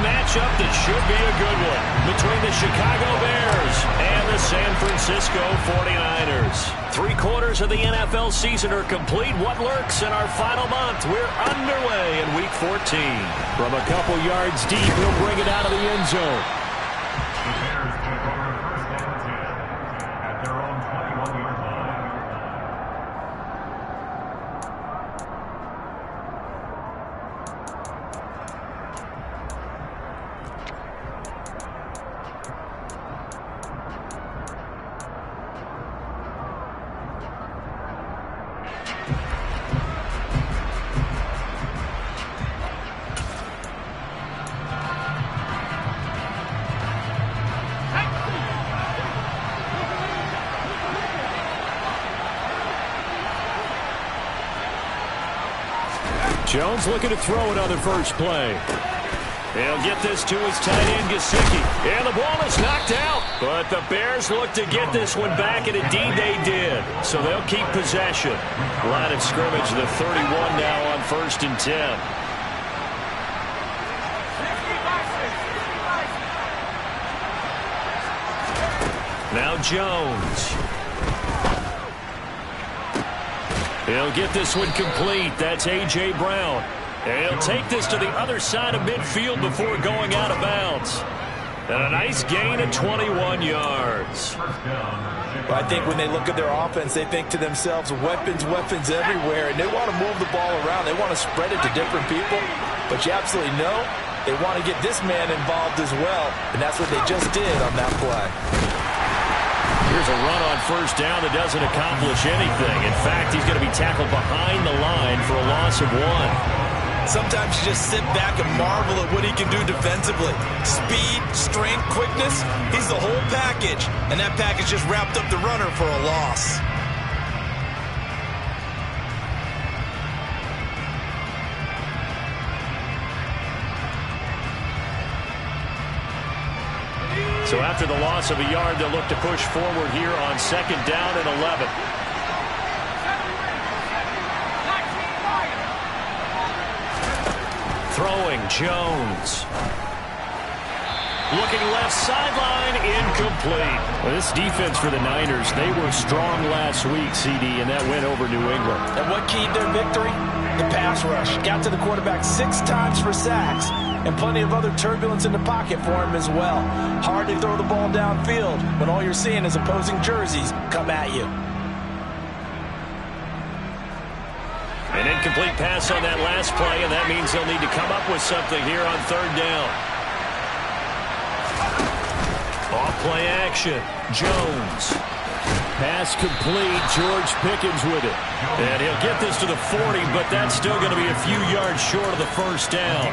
matchup that should be a good one between the Chicago Bears and the San Francisco 49ers. 3/4 of the NFL season are complete. What lurks in our final month? We're underway in Week 14. From a couple yards deep, he'll bring it out of the end zone. Jones looking to throw it on the first play. He'll get this to his tight end, Gesicki. And the ball is knocked out. But the Bears look to get this one back, and indeed they did. So they'll keep possession. Line of scrimmage, the 31 now on 1st and 10. Now Jones. He'll get this one complete. That's A.J. Brown. And he'll take this to the other side of midfield before going out of bounds. And a nice gain of 21 yards. Well, I think when they look at their offense, they think to themselves, weapons, weapons everywhere. And they want to move the ball around. They want to spread it to different people. But you absolutely know they want to get this man involved as well. And that's what they just did on that play. Here's a run on 1st down that doesn't accomplish anything. In fact, he's going to be tackled behind the line for a loss of 1. Sometimes you just sit back and marvel at what he can do defensively. Speed, strength, quickness, he's the whole package. And that package just wrapped up the runner for a loss. So after the loss of a yard, they'll look to push forward here on 2nd down and 11. Throwing, Jones. Looking left sideline, incomplete. Well, this defense for the Niners, they were strong last week, CD, and that went over New England. And what keyed their victory? The pass rush. Got to the quarterback 6 times for sacks. And plenty of other turbulence in the pocket for him as well. Hard to throw the ball downfield when all you're seeing is opposing jerseys come at you. An incomplete pass on that last play, and that means they'll need to come up with something here on 3rd down. Off play action. Jones. Pass complete. George Pickens with it. And he'll get this to the 40, but that's still going to be a few yards short of the 1st down.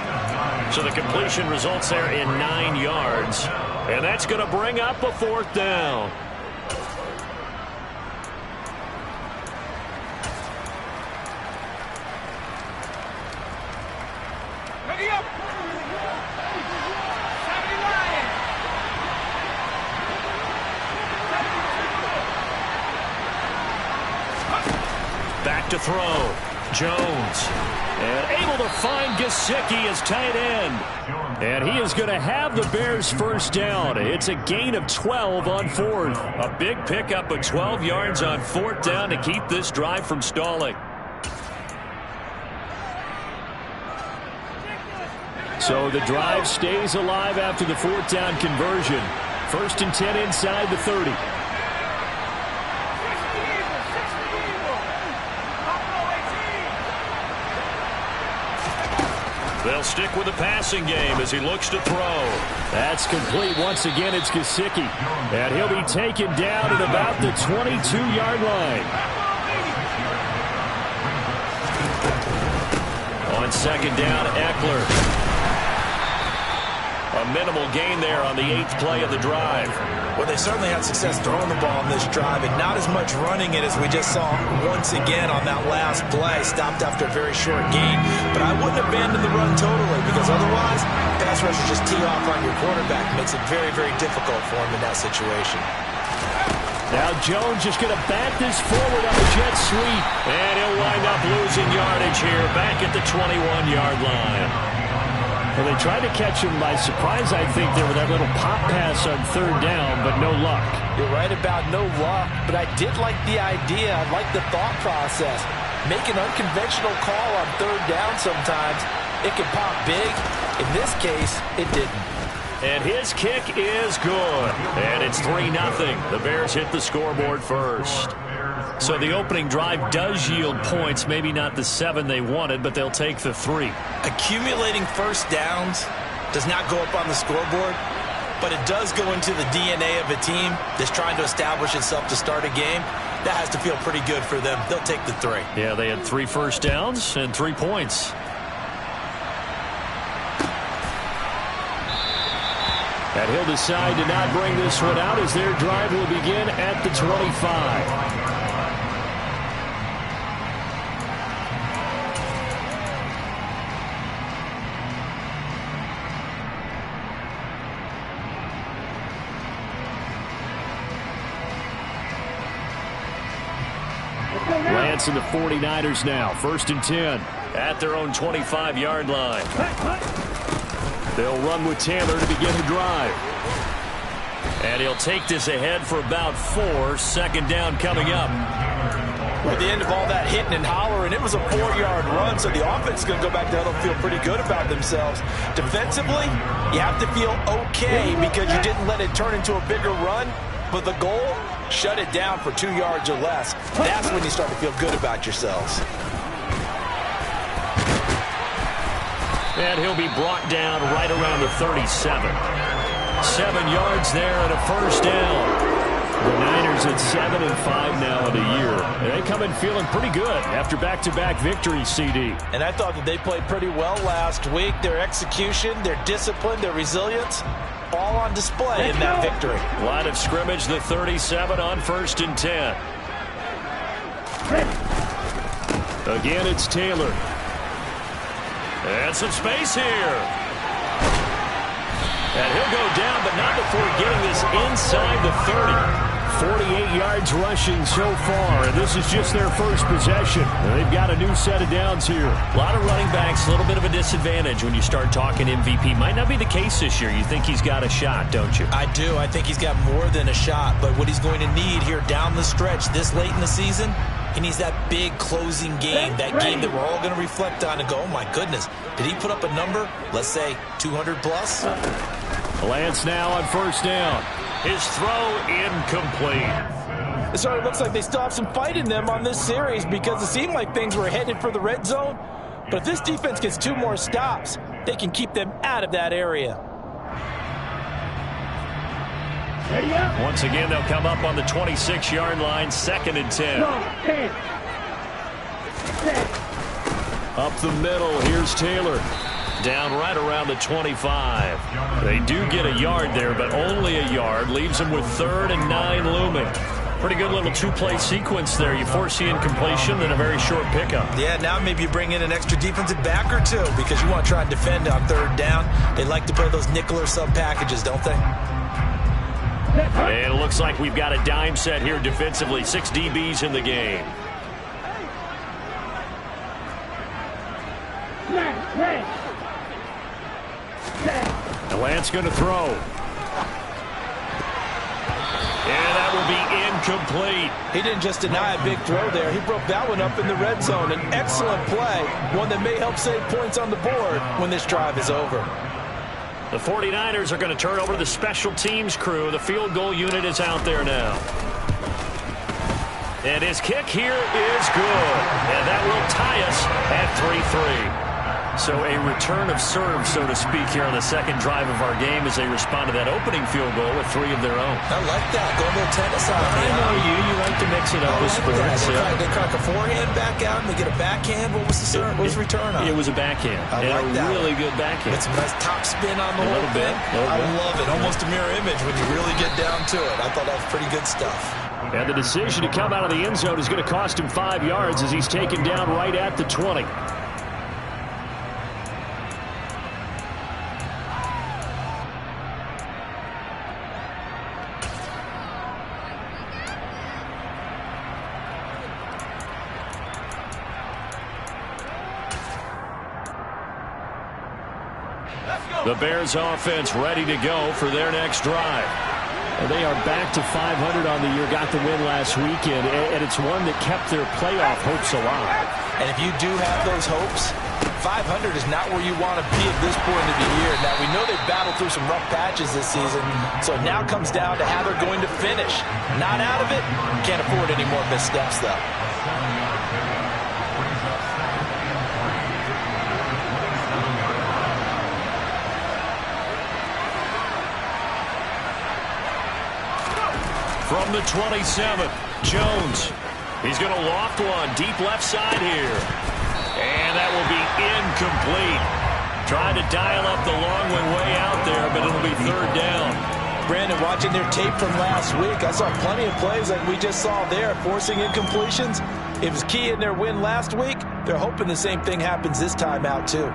So the completion results there in 9 yards. And that's going to bring up a 4th down. Ready up. Back to throw. Jones. And able to find Gesicki as tight end. And he is going to have the Bears' 1st down. It's a gain of 12 on 4th. A big pickup of 12 yards on 4th down to keep this drive from stalling. So the drive stays alive after the 4th down conversion. 1st and 10 inside the 30. They'll stick with the passing game as he looks to throw. That's complete. Once again, it's Gesicki. And he'll be taken down at about the 22-yard line. On 2nd down, Eckler. A minimal gain there on the 8th play of the drive. Well, they certainly had success throwing the ball on this drive, and not as much running it as we just saw once again on that last play. Stopped after a very short gain. But I wouldn't abandon the run totally, because otherwise, pass rushers just tee off on your quarterback. Makes it very, very difficult for him in that situation. Now Jones just going to bat this forward on the jet sweep. And he'll wind up losing yardage here back at the 21-yard line. Well, they tried to catch him by surprise, I think, there with that little pop pass on third down, but no luck. You're right about no luck, but I did like the idea. I like the thought process. Make an unconventional call on third down sometimes. It can pop big. In this case, it didn't. And his kick is good. And it's 3-0. The Bears hit the scoreboard first. So the opening drive does yield points, maybe not the 7 they wanted, but they'll take the 3. Accumulating first downs does not go up on the scoreboard, but it does go into the DNA of a team that's trying to establish itself to start a game. That has to feel pretty good for them. They'll take the 3. Yeah, they had 3 first downs and 3 points. And he'll decide to not bring this one out as their drive will begin at the 25. Lance and the 49ers now. 1st and 10 at their own 25-yard line. They'll run with Taylor to begin the drive. And he'll take this ahead for about 4. 2nd down coming up. At the end of all that hitting and hollering, it was a 4-yard run, so the offense is going to go back down and feel pretty good about themselves. Defensively, you have to feel okay because you didn't let it turn into a bigger run. But the goal, shut it down for 2 yards or less. That's when you start to feel good about yourselves. And he'll be brought down right around the 37. 7 yards there and a 1st down. The Niners at 7-5 now in the year. And they come in feeling pretty good after back-to-back victories, CD. And I thought that they played pretty well last week. Their execution, their discipline, their resilience, all on display in that victory. Line of scrimmage, the 37 on 1st and 10. Again, it's Taylor. And some space here. And he'll go down, but not before getting this inside the 30. 48 yards rushing so far, and this is just their first possession. And they've got a new set of downs here. A lot of running backs, a little bit of a disadvantage when you start talking MVP. Might not be the case this year. You think he's got a shot, don't you? I do. I think he's got more than a shot, but what he's going to need here down the stretch this late in the season, he needs that big closing game, that game that we're all going to reflect on and go, oh my goodness, did he put up a number, let's say 200 plus? Lance now on 1st down. His throw incomplete. It sort of looks like they still have some fight in them on this series because it seemed like things were headed for the red zone. But if this defense gets 2 more stops, they can keep them out of that area. Once again, they'll come up on the 26-yard line, 2nd and 10. Up the middle, here's Taylor. Down right around the 25. They do get a yard there, but only a yard. Leaves them with 3rd and 9 looming. Pretty good little 2-play sequence there. You foresee incompletion and a very short pickup. Yeah, now maybe you bring in an extra defensive back or 2 because you want to try and defend on 3rd down. They like to play those nickel or sub packages, don't they? And it looks like we've got a dime set here defensively. 6 DBs in the game. And Lance going to throw. And that will be incomplete. He didn't just deny a big throw there. He broke that one up in the red zone. An excellent play, one that may help save points on the board when this drive is over. The 49ers are going to turn over to the special teams crew. The field goal unit is out there now. And his kick here is good. And that will tie us at 3-3. So a return of serve, so to speak, here on the 2nd drive of our game as they respond to that opening field goal with 3 of their own. I like that. Go a little tennis on me. I know you. You like to mix it up with sports. They crack a forehand back out and they get a backhand. What was the serve? What was the return on? It was a backhand. I like that. A really good backhand. With some nice top spin on the whole thing. I love it. Almost a mirror image when you really get down to it. I thought that was pretty good stuff. And the decision to come out of the end zone is going to cost him 5 yards as he's taken down right at the 20. The Bears offense ready to go for their next drive. Well, they are back to 500 on the year, got the win last weekend, and it's one that kept their playoff hopes alive. And if you do have those hopes, 500 is not where you want to be at this point of the year. Now, we know they've battled through some rough patches this season, so it now comes down to how they're going to finish. Not out of it. Can't afford any more missteps, though. From the 27, Jones. He's going to loft one deep left side here. And that will be incomplete. Trying to dial up the long way out there, but it'll be third down. Brandon, watching their tape from last week, I saw plenty of plays like we just saw there, forcing incompletions. It was key in their win last week. They're hoping the same thing happens this time out, too.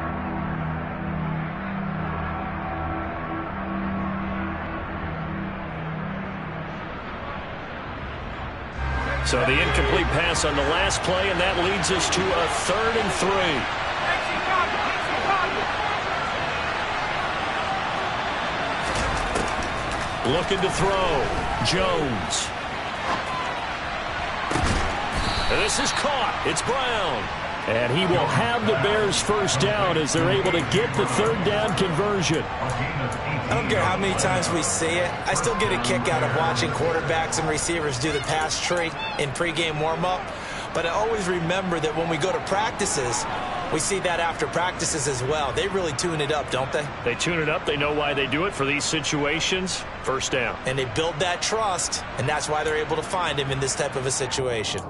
So the incomplete pass on the last play, and that leads us to a 3rd and 3. Looking to throw. Jones. And this is caught. It's Brown. And he will have the Bears first down as they're able to get the third down conversion. I don't care how many times we see it. I still get a kick out of watching quarterbacks and receivers do the pass tree in pregame warm-up. But I always remember that when we go to practices, we see that after practices as well. They really tune it up, don't they? They tune it up. They know why they do it for these situations. First down. And they build that trust, and that's why they're able to find him in this type of a situation.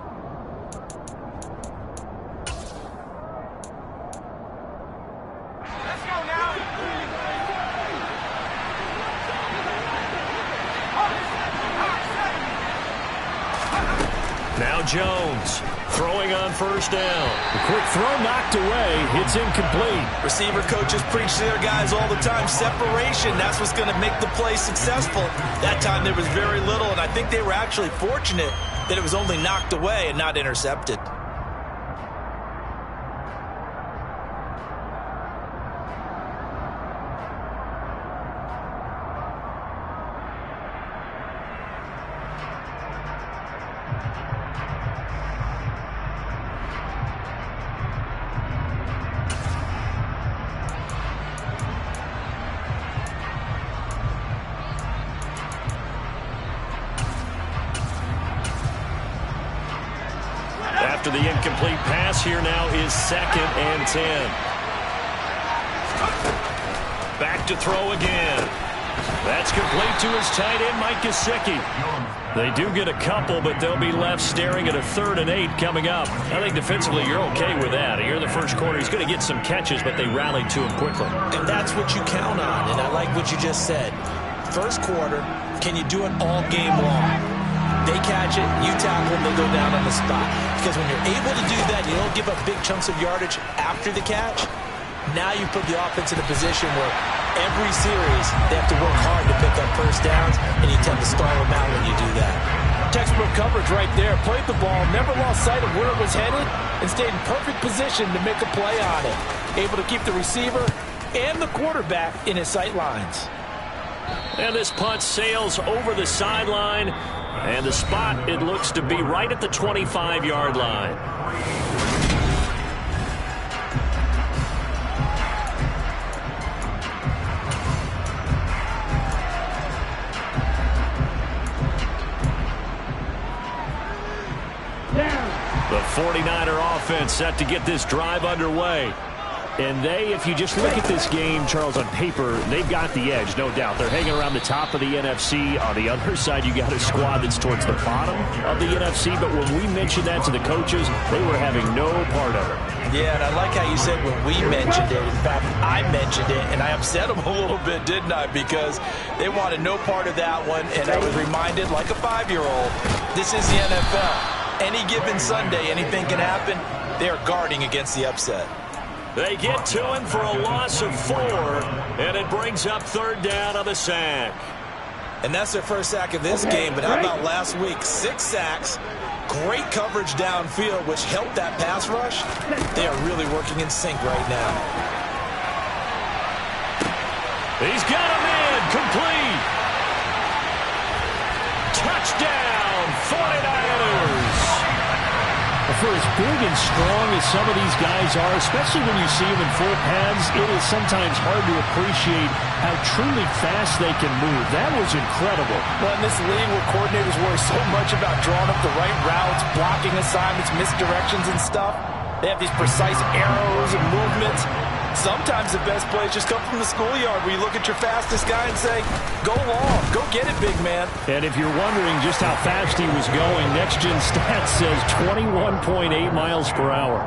Now Jones throwing on first down. The quick throw knocked away. It's incomplete. Receiver coaches preach to their guys all the time. Separation, that's what's going to make the play successful. That time there was very little, and I think they were actually fortunate that it was only knocked away and not intercepted. After the incomplete pass, here now is 2nd and 10. Back to throw again. That's complete to his tight end, Mike Gesicki. They do get a couple, but they'll be left staring at a 3rd and 8 coming up. I think defensively you're okay with that. Here in the first quarter, he's going to get some catches, but they rallied to him quickly. And that's what you count on, and I like what you just said. First quarter, can you do it all game long? They catch it, you tackle them, they go down on the spot. Because when you're able to do that, you don't give up big chunks of yardage after the catch. Now you put the offense in a position where every series they have to work hard to pick up first downs, and you tend to stall them out when you do that. Textbook coverage right there. Played the ball, never lost sight of where it was headed, and stayed in perfect position to make a play on it. Able to keep the receiver and the quarterback in his sight lines. And this punt sails over the sideline. And the spot, it looks to be right at the 25-yard line. The 49er offense set to get this drive underway. And they, if you just look at this game, Charles, on paper, they've got the edge, no doubt. They're hanging around the top of the NFC. On the other side, you got a squad that's towards the bottom of the NFC. But when we mentioned that to the coaches, they were having no part of it. Yeah, and I like how you said when we mentioned it. In fact, I mentioned it, and I upset them a little bit, didn't I? Because they wanted no part of that one, and I was reminded, like a 5-year-old, this is the NFL. Any given Sunday, anything can happen. They are guarding against the upset. They get to him for a loss of 4, and it brings up 3rd down on the sack. And that's their first sack of this game, but how about last week? 6 sacks, great coverage downfield, which helped that pass rush. They are really working in sync right now. He's got a man, complete. Touchdown, 49ers. For as big and strong as some of these guys are, especially when you see them in full pads, it is sometimes hard to appreciate how truly fast they can move. That was incredible. Well, in this league where coordinators worry so much about drawing up the right routes, blocking assignments, misdirections and stuff, they have these precise arrows and movements. Sometimes the best plays just come from the schoolyard where you look at your fastest guy and say, go long, go get it, big man. And if you're wondering just how fast he was going, Next Gen Stats says 21.8 miles per hour.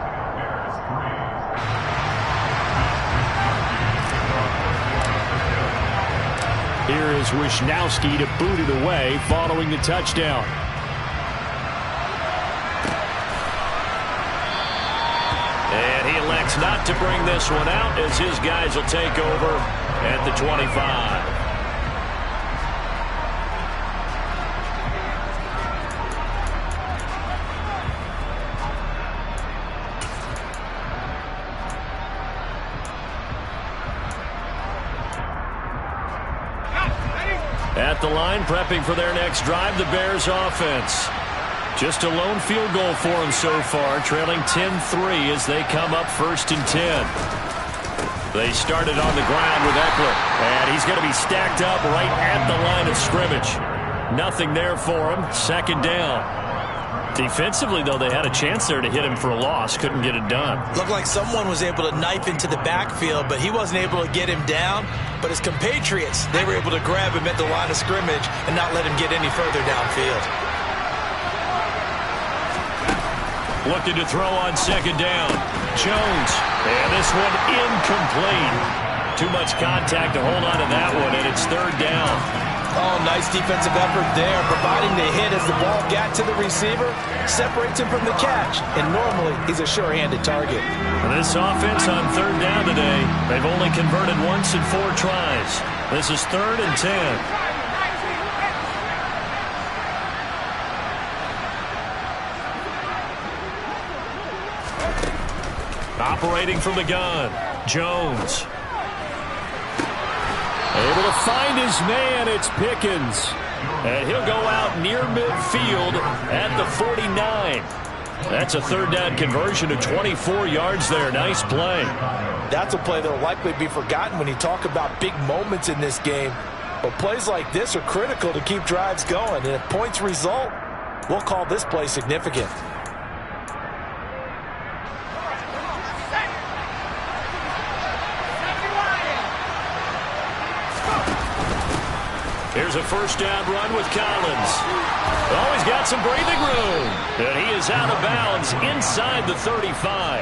Here is Wisnowski to boot it away following the touchdown. And he elects not to bring this one out as his guys will take over at the 25. At the line, prepping for their next drive, the Bears offense. Just a lone field goal for them so far, trailing 10-3 as they come up 1st and 10. They started on the ground with Eckler, and he's going to be stacked up right at the line of scrimmage. Nothing there for him, 2nd down. Defensively, though, they had a chance there to hit him for a loss. Couldn't get it done. Looked like someone was able to knife into the backfield, but he wasn't able to get him down. But his compatriots, they were able to grab him at the line of scrimmage and not let him get any further downfield. Looking to throw on 2nd down. Jones. And this one incomplete. Too much contact to hold on to that one, and it's 3rd down. Oh, nice defensive effort there, providing the hit as the ball got to the receiver, separates him from the catch, and normally he's a sure-handed target. And this offense on 3rd down today, they've only converted once in 4 tries. This is 3rd and 10. Operating from the gun, Jones. Able to find his man, it's Pickens. And he'll go out near midfield at the 49. That's a 3rd down conversion of 24 yards there. Nice play. That's a play that will likely be forgotten when you talk about big moments in this game. But plays like this are critical to keep drives going. And if points result, we'll call this play significant. Here's a 1st down run with Collins. Oh, he's got some breathing room. And he is out of bounds inside the 35.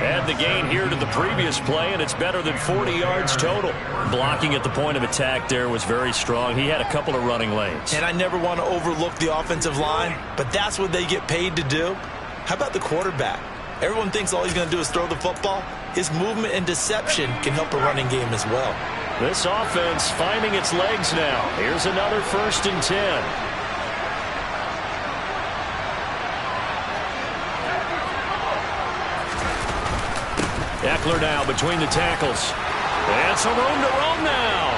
Add the gain here to the previous play, and it's better than 40 yards total. Blocking at the point of attack there was very strong. He had a couple of running lanes. And I never want to overlook the offensive line, but that's what they get paid to do. How about the quarterback? Everyone thinks all he's going to do is throw the football. His movement and deception can help a running game as well. This offense finding its legs now. Here's another 1st and 10. Eckler now between the tackles. And some room to roam now.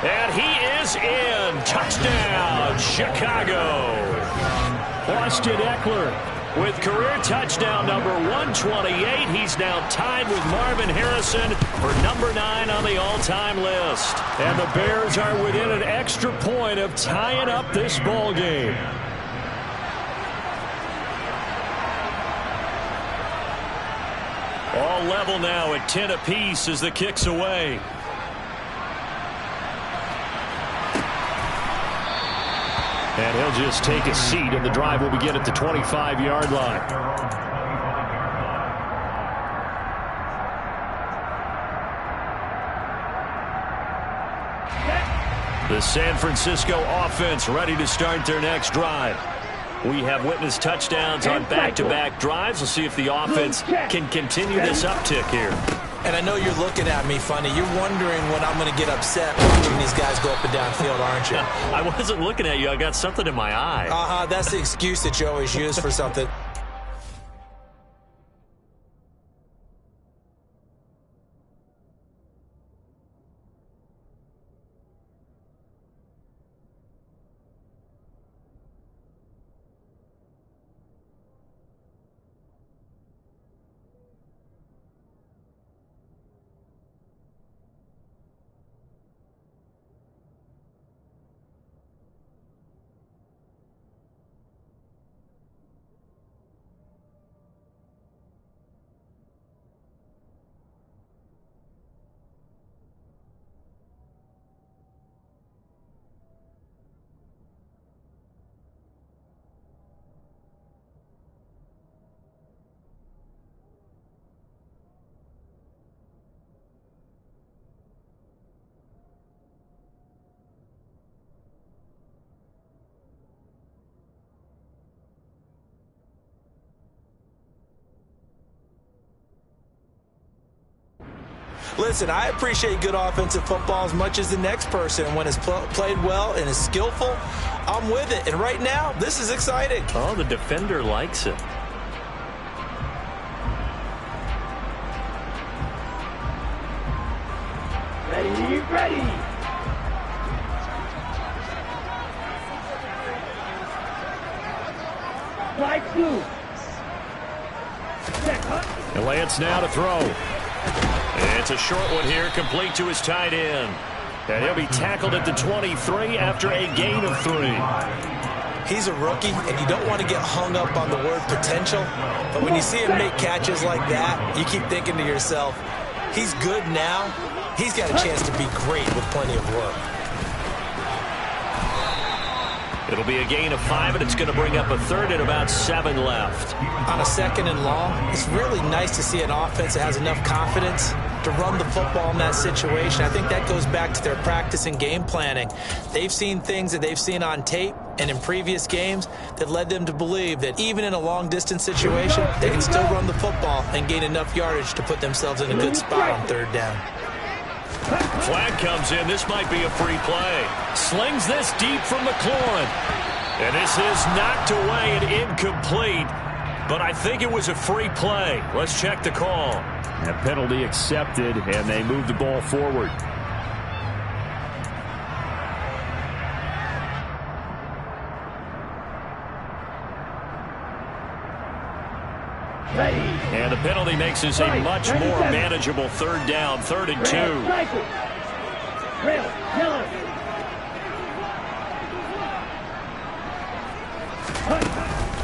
And he is in. Touchdown, Chicago. Austin Eckler with career touchdown number 128. He's now tied with Marvin Harrison for number 9 on the all-time list. And the Bears are within an extra point of tying up this ball game. All level now at 10 apiece as the kick's away. And he'll just take a seat, and the drive will begin at the 25-yard line. The San Francisco offense ready to start their next drive. We have witnessed touchdowns on back-to-back drives. We'll see if the offense can continue this uptick here. And I know you're looking at me funny. You're wondering when I'm going to get upset watching these guys go up and down field, aren't you? I wasn't looking at you. I got something in my eye. That's the excuse that you always use for something. Listen, I appreciate good offensive football as much as the next person. And when it's played well and is skillful, I'm with it. And right now, this is exciting. Oh, the defender likes it. Ready. Flag blue. And Lance now to throw. It's a short one here, complete to his tight end. And he'll be tackled at the 23 after a gain of 3. He's a rookie, and you don't want to get hung up on the word potential. But when you see him make catches like that, you keep thinking to yourself, he's good now. He's got a chance to be great with plenty of work. It'll be a gain of 5, and it's going to bring up a third and about 7 left. On a 2nd and long, it's really nice to see an offense that has enough confidence to run the football in that situation. I think that goes back to their practice and game planning. They've seen things that they've seen on tape and in previous games that led them to believe that even in a long-distance situation, they can still run the football and gain enough yardage to put themselves in a good spot on 3rd down. Flag comes in. This might be a free play. Slings this deep from McLaurin. And this is knocked away and incomplete. But I think it was a free play. Let's check the call. A penalty accepted, and they move the ball forward. And the penalty makes this a much more manageable 3rd down, 3rd and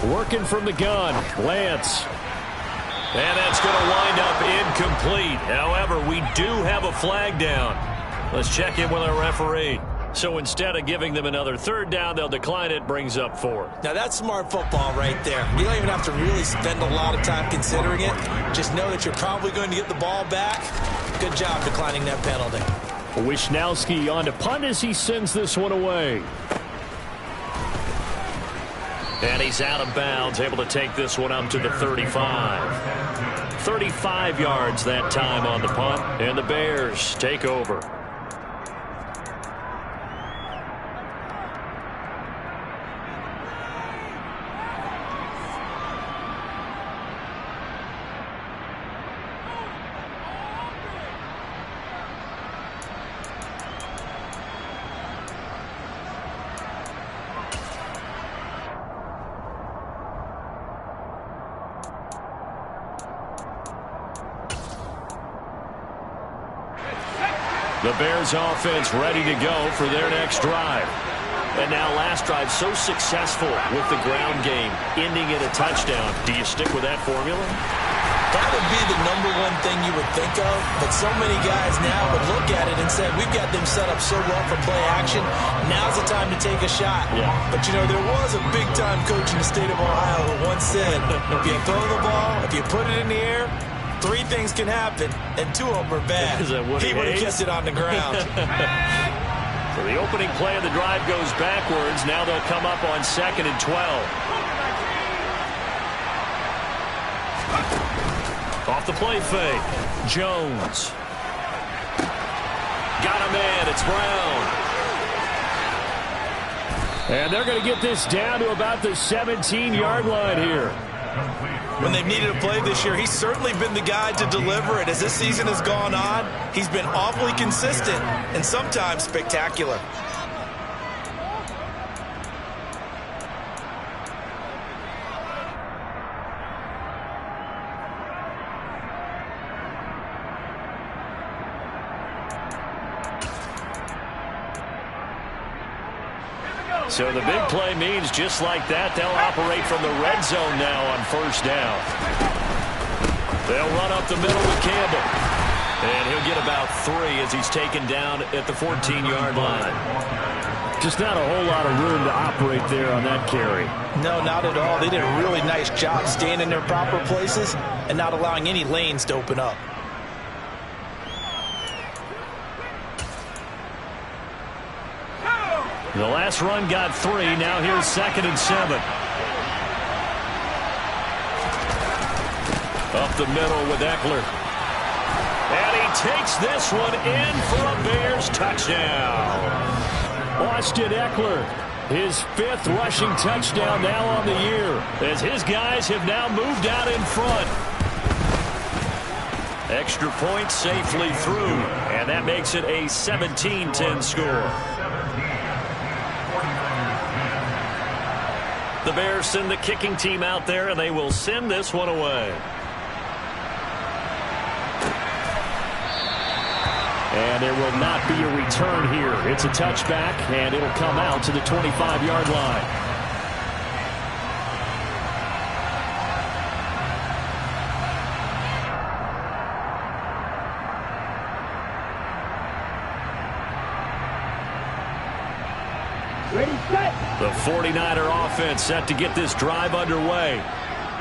2. Working from the gun, Lance. And that's going to wind up incomplete. However, we do have a flag down. Let's check in with our referee. So instead of giving them another 3rd down, they'll decline it, brings up 4. Now that's smart football right there. You don't even have to really spend a lot of time considering it. Just know that you're probably going to get the ball back. Good job declining that penalty. Wisnowski on to punt as he sends this one away. And he's out of bounds, able to take this one up to the 35. 35 yards that time on the punt, and the Bears take over. The Bears offense ready to go for their next drive. And now last drive so successful with the ground game, ending in a touchdown. Do you stick with that formula? That would be the #1 thing you would think of, but so many guys now would look at it and say, we've got them set up so well for play action, now's the time to take a shot. Yeah. But, you know, there was a big-time coach in the state of Ohio who once said, if you throw the ball, if you put it in the air, 3 things can happen, and 2 of them are bad. He would have kept it on the ground. So the opening play of the drive goes backwards. Now they'll come up on 2nd and 12. Off the play fake. Jones. Got a man. It's Brown. And they're going to get this down to about the 17-yard line here. When they've needed a play this year, he's certainly been the guy to deliver it. As this season has gone on, he's been awfully consistent and sometimes spectacular. So the big play means just like that, they'll operate from the red zone now on 1st down. They'll run up the middle with Campbell. And he'll get about 3 as he's taken down at the 14-yard line. Just not a whole lot of room to operate there on that carry. No, not at all. They did a really nice job staying in their proper places and not allowing any lanes to open up. The last run got 3. Now here's 2nd and 7. Up the middle with Eckler. And he takes this one in for a Bears touchdown. Austin Eckler, his 5th rushing touchdown now on the year, as his guys have now moved out in front. Extra point safely through, and that makes it a 17-10 score. The Bears send the kicking team out there, and they will send this one away. And there will not be a return here. It's a touchback, and it'll come out to the 25-yard line. Ready, set. The 49er offense set to get this drive underway.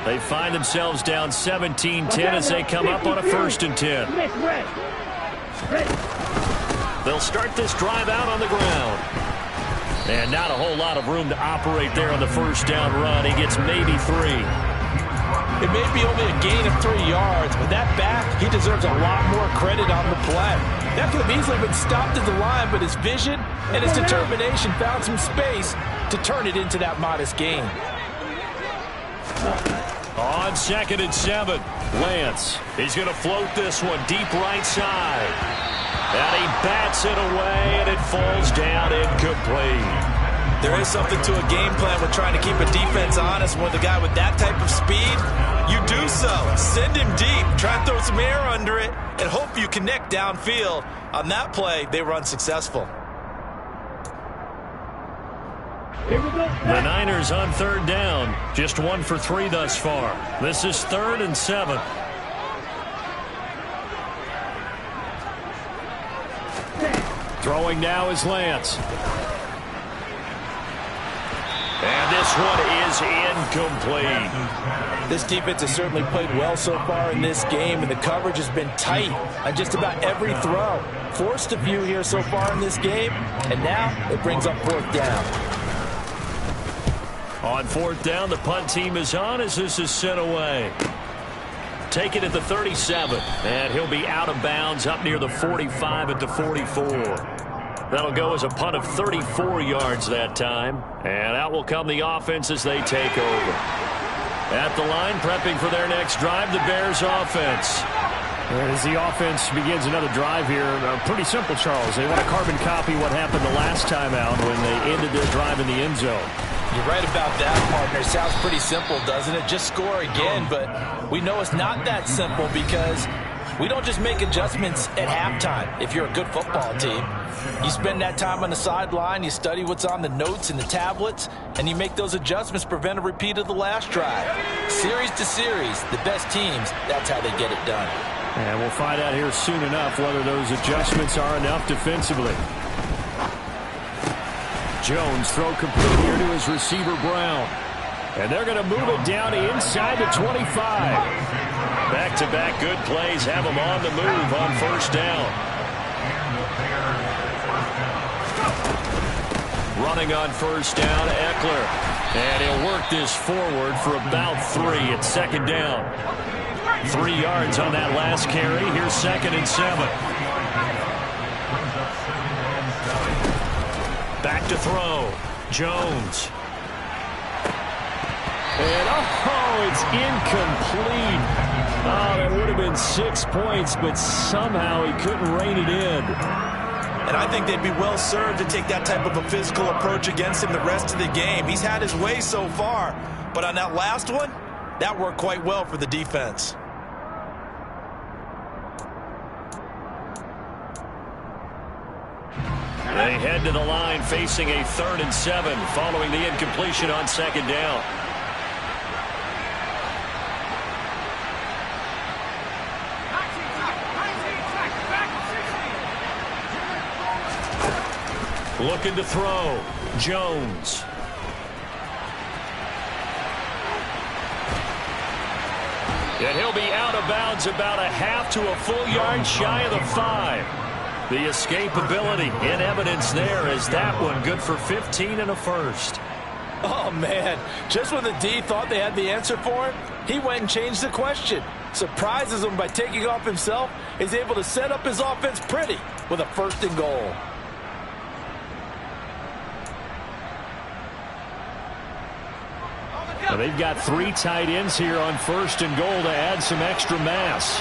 They find themselves down 17-10 as they come up on a 1st and 10. They'll start this drive out on the ground. And not a whole lot of room to operate there on the 1st down run. He gets maybe 3. It may be only a gain of 3 yards, but that back, he deserves a lot more credit on the play. That could have easily been stopped at the line, but his vision and his determination found some space to turn it into that modest gain. On 2nd and 7, Lance. He's going to float this one deep right side. And he bats it away, and it falls down incomplete. There is something to a game plan with trying to keep a defense honest. With a guy with that type of speed, you do so. Send him deep, try and throw some air under it, and hope you connect downfield. On that play, they were unsuccessful. Here we go. The Niners on 3rd down. Just 1 for 3 thus far. This is 3rd and 7. Throwing now is Lance. And this one is incomplete. This defense has certainly played well so far in this game, and the coverage has been tight on just about every throw. Forced a few here so far in this game, and now it brings up 4th down. On 4th down, the punt team is on as this is sent away. Take it at the 37, and he'll be out of bounds up near the 45 at the 44. That'll go as a punt of 34 yards that time. And out will come the offense as they take over. At the line, prepping for their next drive, the Bears offense. And as the offense begins another drive here, pretty simple, Charles. They want to carbon copy what happened the last time out when they ended their drive in the end zone. You're right about that, partner. Sounds pretty simple, doesn't it? Just score again, but we know it's not that simple because we don't just make adjustments at halftime. If you're a good football team, you spend that time on the sideline, you study what's on the notes and the tablets, and you make those adjustments, prevent a repeat of the last drive. Series to series, the best teams, that's how they get it done. And we'll find out here soon enough whether those adjustments are enough defensively. Jones throw complete here to his receiver Brown. And they're going to move it down inside the 25. Back-to-back good plays have them on the move on 1st down. Running on 1st down, Eckler. And he'll work this forward for about 3 at 2nd down. 3 yards on that last carry. Here's 2nd and 7. Back to throw. Jones. And, it's incomplete. Oh, that would have been 6 points, but somehow he couldn't rein it in. And I think they'd be well served to take that type of a physical approach against him the rest of the game. He's had his way so far, but on that last one, that worked quite well for the defense. They head to the line facing a 3rd and 7 following the incompletion on 2nd down. Looking to throw. Jones. And he'll be out of bounds about a half to a full yard shy of the 5. The escapability in evidence there as that one good for 15 and a 1st. Oh, man. Just when the D thought they had the answer for him, he went and changed the question. surprises him by taking off himself. He's able to set up his offense pretty with a 1st and goal. Well, they've got 3 tight ends here on 1st and goal to add some extra mass.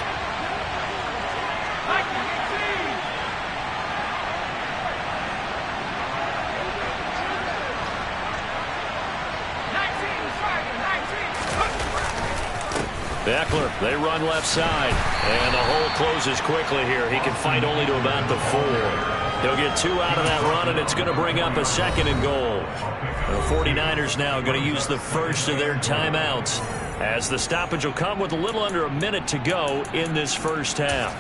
Eckler, they run left side. And the hole closes quickly here. He can fight only to about the 4. He'll get 2 out of that run, and it's going to bring up a 2nd and goal. The 49ers now going to use the first of their timeouts, as the stoppage will come with a little under a minute to go in this first half.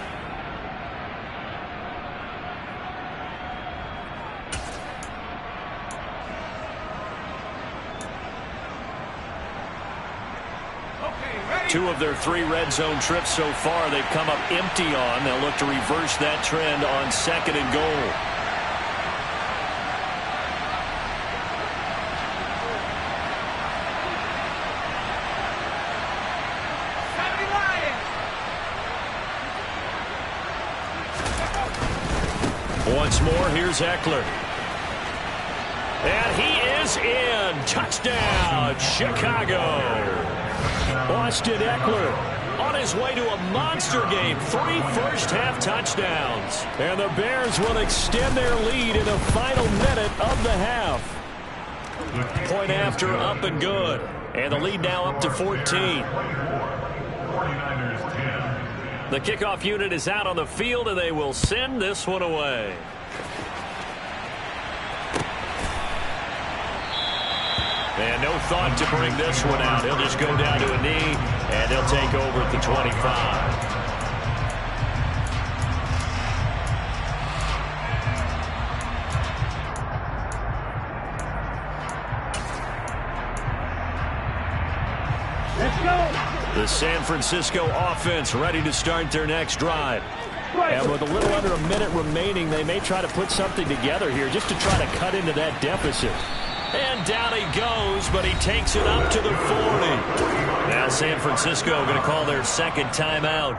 Two of their 3 red zone trips so far they've come up empty on. They'll look to reverse that trend on 2nd and goal. Once more, here's Eckler. And he is in. Touchdown, Chicago. Austin Eckler on his way to a monster game. 3 first-half touchdowns. And the Bears will extend their lead in the final minute of the half. Point after, up and good. And the lead now up to 14. The kickoff unit is out on the field, and they will send this one away. And no thought to bring this one out. He'll just go down to a knee, and he'll take over at the 25. Let's go. The San Francisco offense ready to start their next drive. And with a little under a minute remaining, they may try to put something together here just to try to cut into that deficit. And down he goes, but he takes it up to the 40. Now San Francisco going to call their 2nd timeout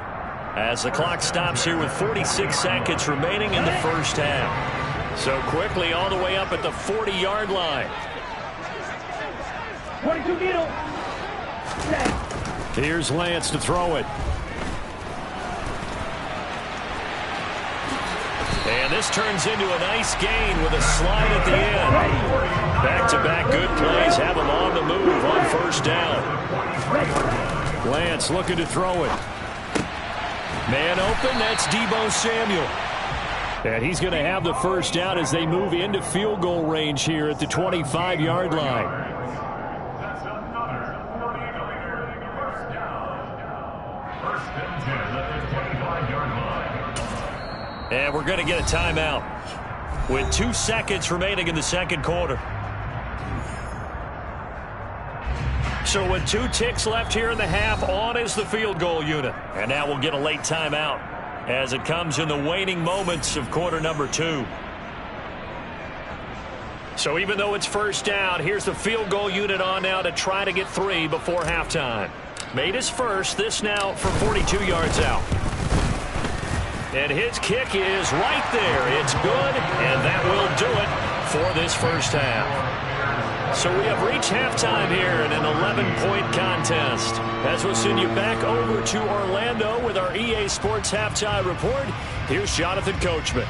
as the clock stops here with 46 seconds remaining in the first half. So quickly all the way up at the 40-yard line. 22 needle. Here's Lance to throw it. And this turns into a nice gain with a slide at the end. Back-to-back good plays have him on the move on 1st down. Lance looking to throw it. Man open, that's Deebo Samuel. And he's going to have the 1st down as they move into field goal range here at the 25-yard line. And we're going to get a timeout with 2 seconds remaining in the 2nd quarter. So with 2 ticks left here in the half, on is the field goal unit. And now we'll get a late timeout as it comes in the waning moments of quarter number 2. So even though it's 1st down, here's the field goal unit on now to try to get 3 before halftime. Made his first, this now for 42 yards out. And his kick is right there. It's good, and that will do it for this first half. So we have reached halftime here in an 11-point contest. As we'll send you back over to Orlando with our EA Sports Halftime Report, here's Jonathan Coachman.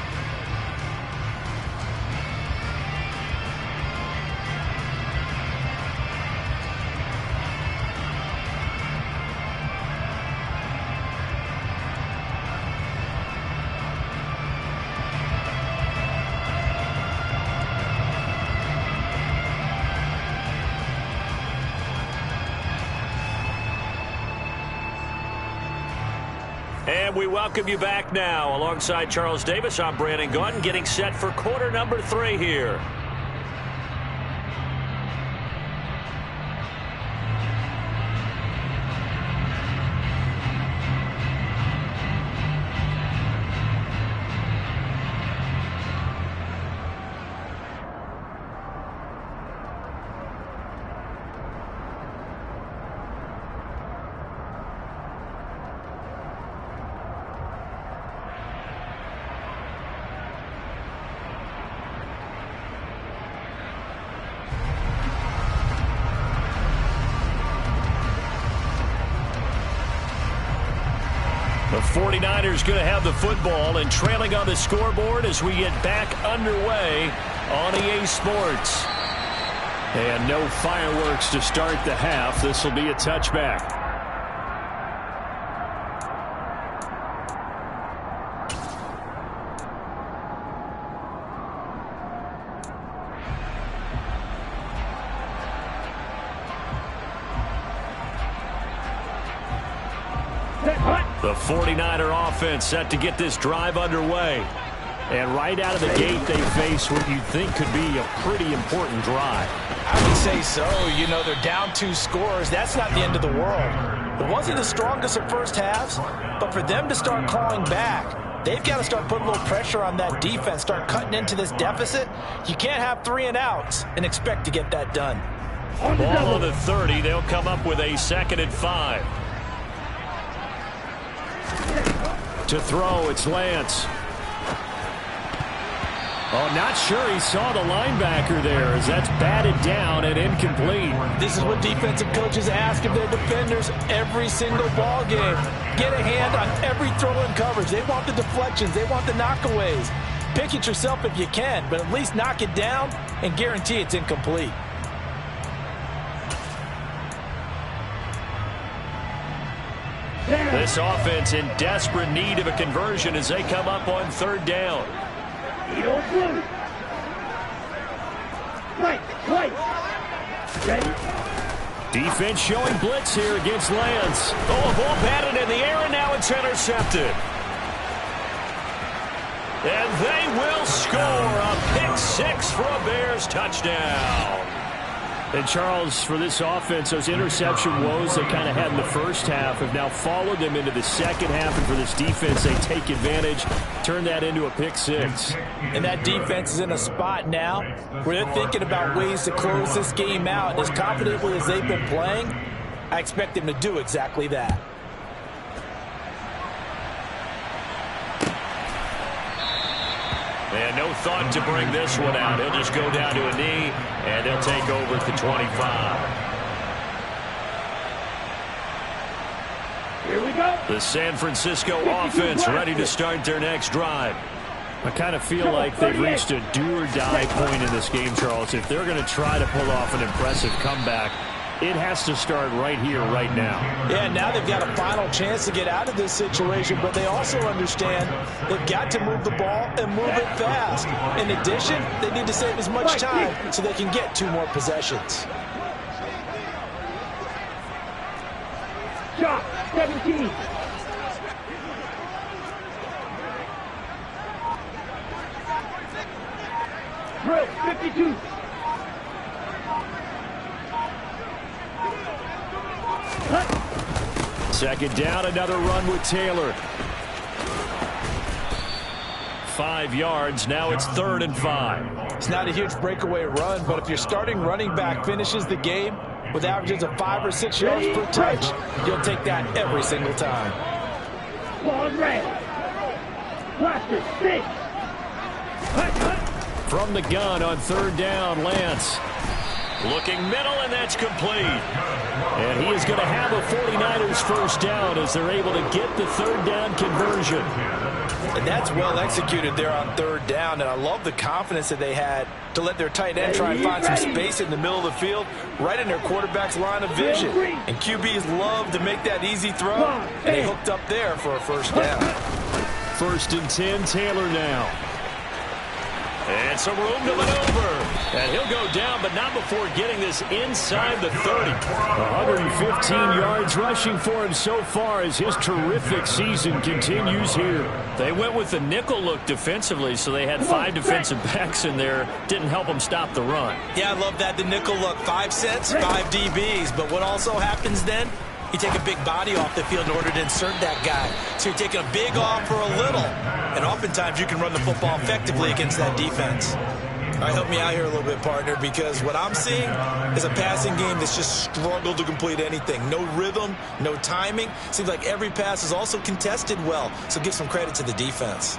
And we welcome you back now. Alongside Charles Davis, I'm Brandon Gaudin, getting set for quarter number 3 here. 49ers going to have the football and trailing on the scoreboard as we get back underway on EA Sports. And no fireworks to start the half. This will be a touchback. The 49er offense set to get this drive underway. And right out of the gate, they face what you think could be a pretty important drive. I would say so. You know, they're down 2 scores. That's not the end of the world. It wasn't the strongest of first halves, but for them to start clawing back, they've got to start putting a little pressure on that defense, start cutting into this deficit. You can't have 3 and outs and expect to get that done. Ball on the 30. They'll come up with a 2nd and 5. To throw, it's Lance. Oh, not sure he saw the linebacker there as that's batted down and incomplete. This is what defensive coaches ask of their defenders every single ball game. Get a hand on every throw in coverage. They want the deflections. They want the knockaways. Pick it yourself if you can, but at least knock it down and guarantee it's incomplete. This offense in desperate need of a conversion as they come up on 3rd down. Defense showing blitz here against Lance. Oh, a ball batted in the air, and now it's intercepted. And they will score a pick 6 for a Bears touchdown. And, Charles, for this offense, those interception woes they kind of had in the first half have now followed them into the second half. And for this defense, they take advantage, turn that into a pick 6. And that defense is in a spot now where they're thinking about ways to close this game out. And as confidently as they've been playing, I expect them to do exactly that. And no thought to bring this one out. He'll just go down to a knee, and they'll take over at the 25. Here we go. The San Francisco offense ready to start their next drive. I kind of feel like they've reached a do-or-die point in this game, Charles. If they're going to try to pull off an impressive comeback, it has to start right here, right now. Yeah, now they've got a final chance to get out of this situation, but they also understand they've got to move the ball and move it fast. In addition, they need to save as much time so they can get 2 more possessions. Shot, 17. Drill, 52. Second down, another run with Taylor. 5 yards, now it's 3rd and 5. It's not a huge breakaway run, but if your starting running back finishes the game with averages of 5 or 6 yards per touch, you'll take that every single time. Ball red. Blaster, 6. From the gun on 3rd down, Lance. Looking middle, and that's complete. And he is going to have a 49ers first down as they're able to get the 3rd down conversion. And that's well executed there on 3rd down, and I love the confidence that they had to let their tight end try and find some space in the middle of the field, right in their quarterback's line of vision. And QBs love to make that easy throw, and they hooked up there for a first down. 1st and 10, Taylor now. And some room to maneuver. And he'll go down, but not before getting this inside the 30. 115 yards rushing for him so far as his terrific season continues here. They went with the nickel look defensively, so they had 5 defensive backs in there. Didn't help them stop the run. Yeah, I love that. The nickel look, 5 sets, 5 DBs. But what also happens then? You take a big body off the field in order to insert that guy. So you're taking a big off for a little. And oftentimes you can run the football effectively against that defense. All right, help me out here a little bit, partner, because what I'm seeing is a passing game that's just struggled to complete anything. No rhythm, no timing. Seems like every pass is also contested well. So give some credit to the defense.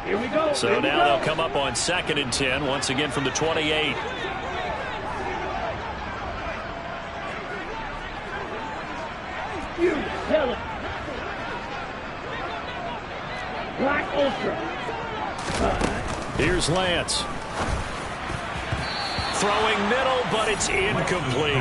Here we go. So now they'll come up on 2nd and 10, once again from the 28. Black Ultra. Here's Lance. Throwing middle, but it's incomplete.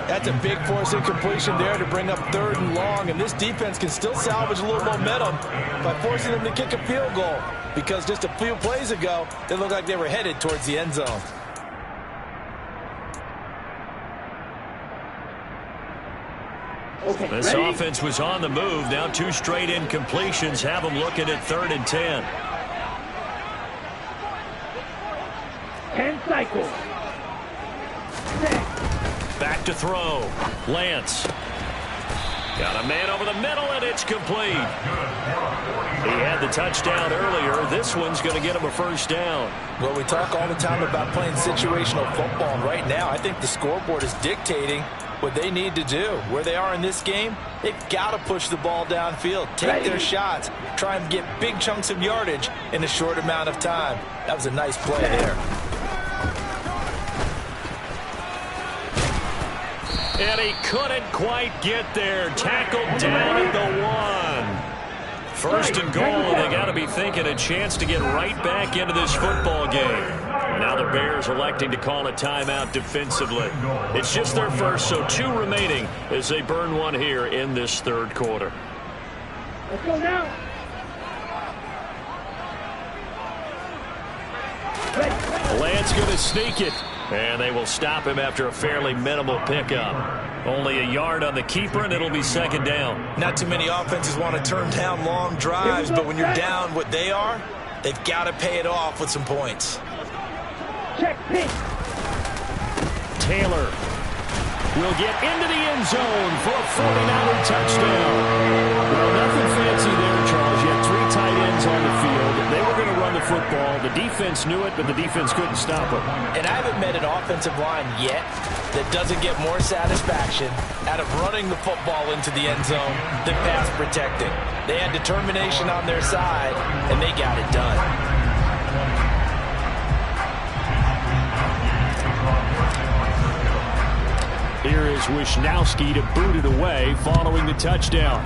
That's a big force incompletion there to bring up 3rd and long, and this defense can still salvage a little momentum by forcing them to kick a field goal, because just a few plays ago, they looked like they were headed towards the end zone. Okay, This ready? offense was on the move. Now 2 straight incompletions have them looking at 3rd and 10. 10 cycles. Set. Back to throw. Lance. Got a man over the middle, and it's complete. He had the touchdown earlier. This one's going to get him a 1st down. Well, we talk all the time about playing situational football, and right now I think the scoreboard is dictating what they need to do. Where they are in this game, they've got to push the ball downfield, take their shots, try and get big chunks of yardage in a short amount of time. That was a nice play there. And he couldn't quite get there. Tackled down at the 1. 1st and goal, and they got to be thinking a chance to get right back into this football game. Now the Bears electing to call a timeout defensively. It's just their first, so 2 remaining as they burn one here in this 3rd quarter. Let's go now. Lance going to sneak it. And they will stop him after a fairly minimal pickup. Only a yard on the keeper, and it'll be 2nd down. Not too many offenses want to turn down long drives, but when you're down what they are, they've got to pay it off with some points. Check pitch. Taylor will get into the end zone for a 49er touchdown. Well, nothing fancy there, Charles. You had 3 tight ends on the field. They were going to run the football. The defense knew it, but the defense couldn't stop it. And I haven't met an offensive line yet that doesn't get more satisfaction out of running the football into the end zone than pass protecting. They had determination on their side, and they got it done. Here is Wisnowski to boot it away following the touchdown.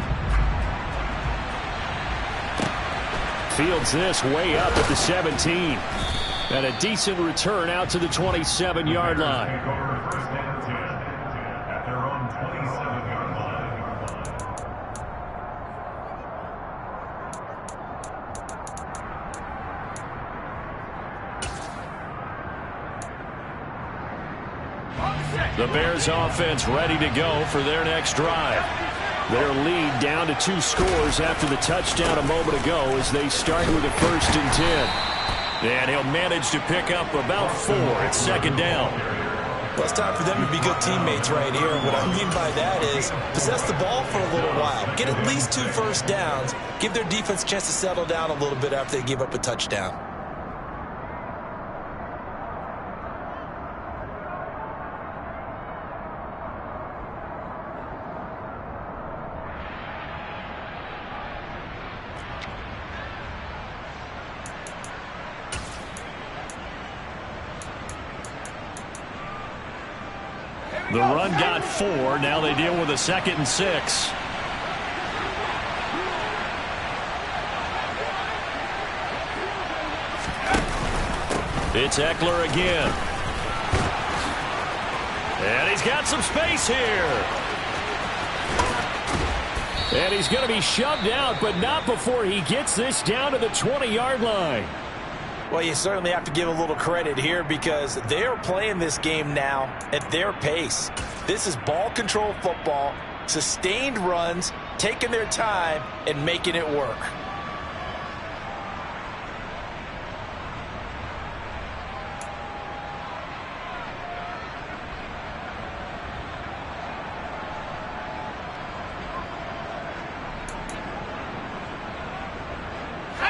Fields this way up at the 17. And a decent return out to the 27-yard line. The Bears offense ready to go for their next drive. Their lead down to 2 scores after the touchdown a moment ago as they start with a 1st and 10. And he'll manage to pick up about 4 at 2nd down. Well, it's time for them to be good teammates right here. What I mean by that is possess the ball for a little while. Get at least 2 first downs. Give their defense a chance to settle down a little bit after they give up a touchdown. The run got 4. Now they deal with a 2nd and 6. It's Eckler again. And he's got some space here. And he's going to be shoved out, but not before he gets this down to the 20-yard line. Well, you certainly have to give a little credit here because they're playing this game now at their pace. This is ball control football, sustained runs, taking their time, and making it work.